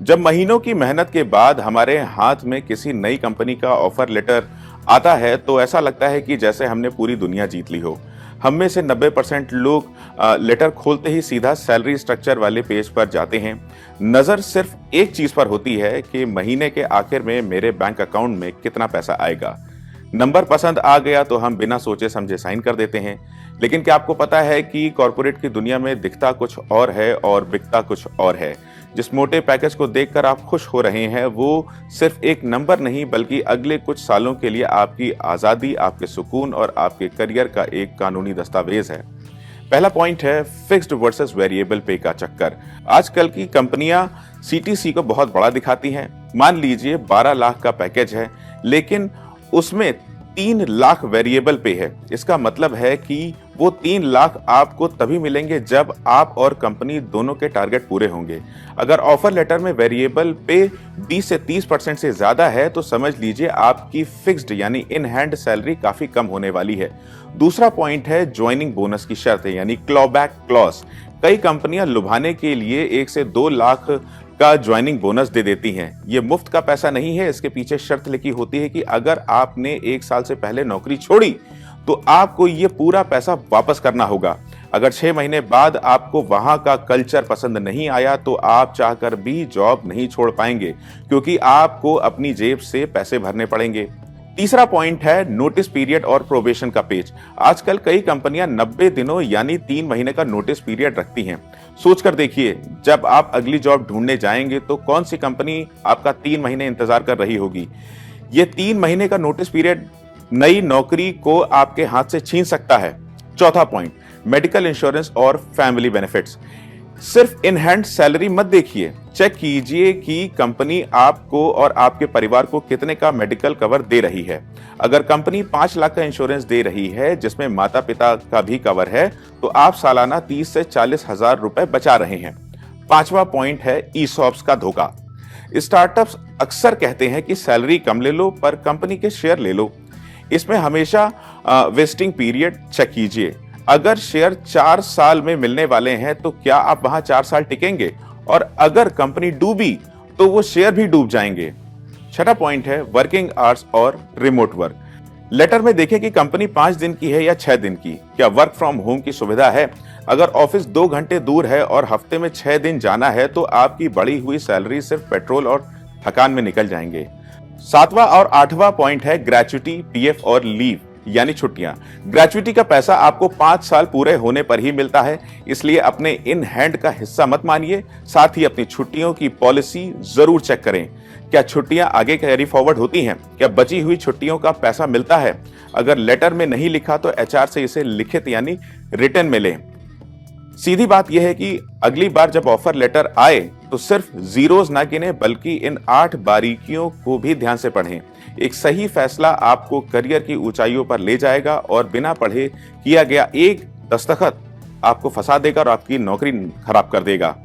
जब महीनों की मेहनत के बाद हमारे हाथ में किसी नई कंपनी का ऑफर लेटर आता है तो ऐसा लगता है कि जैसे हमने पूरी दुनिया जीत ली हो। हम में से 90% लोग लेटर खोलते ही सीधा सैलरी स्ट्रक्चर वाले पेज पर जाते हैं। नज़र सिर्फ एक चीज़ पर होती है कि महीने के आखिर में मेरे बैंक अकाउंट में कितना पैसा आएगा। नंबर पसंद आ गया तो हम बिना सोचे समझे साइन कर देते हैं। लेकिन क्या आपको पता है कि कॉर्पोरेट की दुनिया में दिखता कुछ और है और बिकता कुछ और है। जिस मोटे पैकेज को देखकर आप खुश हो रहे हैं वो सिर्फ एक नंबर नहीं बल्कि अगले कुछ सालों के लिए आपकी आज़ादी, आपके सुकून और आपके करियर का एक कानूनी दस्तावेज है। पहला पॉइंट है फिक्स्ड वर्सेस वेरिएबल पे का चक्कर। आजकल की कंपनियां सीटीसी को बहुत बड़ा दिखाती हैं। मान लीजिए 12 लाख का पैकेज है लेकिन उसमें 3 लाख वेरिएबल पे है। इसका मतलब है कि वो 3 लाख आपको तभी मिलेंगे जब आप और कंपनी दोनों के टारगेट पूरे होंगे। अगर ऑफर लेटर में वेरिएबल पे 20 से 30% से ज्यादा है तो समझ लीजिए आपकी फिक्स्ड यानी इन हैंड सैलरी काफी कम होने वाली है। दूसरा पॉइंट है ज्वाइनिंग बोनस की शर्त यानी क्लॉबैक क्लॉज। कई कंपनियां लुभाने के लिए 1 से 2 लाख का ज्वाइनिंग बोनस दे देती हैं। ये मुफ्त का पैसा नहीं है, इसके पीछे शर्त लिखी होती है कि अगर आपने 1 साल से पहले नौकरी छोड़ी तो आपको ये पूरा पैसा वापस करना होगा। अगर 6 महीने बाद आपको वहां का कल्चर पसंद नहीं आया तो आप चाहकर भी जॉब नहीं छोड़ पाएंगे क्योंकि आपको अपनी जेब से पैसे भरने पड़ेंगे। तीसरा पॉइंट है नोटिस पीरियड और प्रोबेशन का पेज। आजकल कई कंपनियां 90 दिनों यानी 3 महीने का नोटिस पीरियड रखती हैं। सोचकर देखिए, जब आप अगली जॉब ढूंढने जाएंगे तो कौन सी कंपनी आपका 3 महीने इंतजार कर रही होगी। ये 3 महीने का नोटिस पीरियड नई नौकरी को आपके हाथ से छीन सकता है। चौथा पॉइंट मेडिकल इंश्योरेंस और फैमिली बेनिफिट्स। सिर्फ इन हैंड सैलरी मत देखिए, चेक कीजिए कि कंपनी आपको और आपके परिवार को कितने का मेडिकल कवर दे रही है। अगर कंपनी 5 लाख का इंश्योरेंस दे रही है जिसमें माता पिता का भी कवर है तो आप सालाना 30 से 40 हजार रुपए बचा रहे हैं। पांचवा पॉइंट है ईसॉप्स का धोखा। स्टार्टअप्स अक्सर कहते हैं कि सैलरी कम ले लो पर कंपनी के शेयर ले लो। इसमें हमेशा वेस्टिंग पीरियड चेक कीजिए। अगर शेयर 4 साल में मिलने वाले हैं तो क्या आप वहां 4 साल टिकेंगे, और अगर कंपनी डूबी तो वो शेयर भी डूब जाएंगे। छठा पॉइंट है वर्किंग आवर्स और रिमोट वर्क। लेटर में देखें कि कंपनी 5 दिन की है या 6 दिन की। क्या वर्क फ्रॉम होम की सुविधा है? अगर ऑफिस 2 घंटे दूर है और हफ्ते में 6 दिन जाना है तो आपकी बढ़ी हुई सैलरी सिर्फ पेट्रोल और थकान में निकल जाएंगे। 7वां और 8वां पॉइंट है ग्रेच्युटी, पीएफ और लीव यानी छुट्टियां। ग्रेच्युटी का पैसा आपको 5 साल पूरे होने पर ही मिलता है, इसलिए अपने इन हैंड का हिस्सा मत मानिए। साथ ही अपनी छुट्टियों की पॉलिसी जरूर चेक करें। क्या छुट्टियां आगे कैरी फॉरवर्ड होती हैं? क्या बची हुई छुट्टियों का पैसा मिलता है? अगर लेटर में नहीं लिखा तो एचआर से इसे लिखित यानी रिटर्न में लें। सीधी बात यह है कि अगली बार जब ऑफर लेटर आए तो सिर्फ जीरोज ना गिने बल्कि इन 8 बारीकियों को भी ध्यान से पढ़ें। एक सही फैसला आपको करियर की ऊंचाइयों पर ले जाएगा और बिना पढ़े किया गया एक दस्तखत आपको फंसा देगा और आपकी नौकरी खराब कर देगा।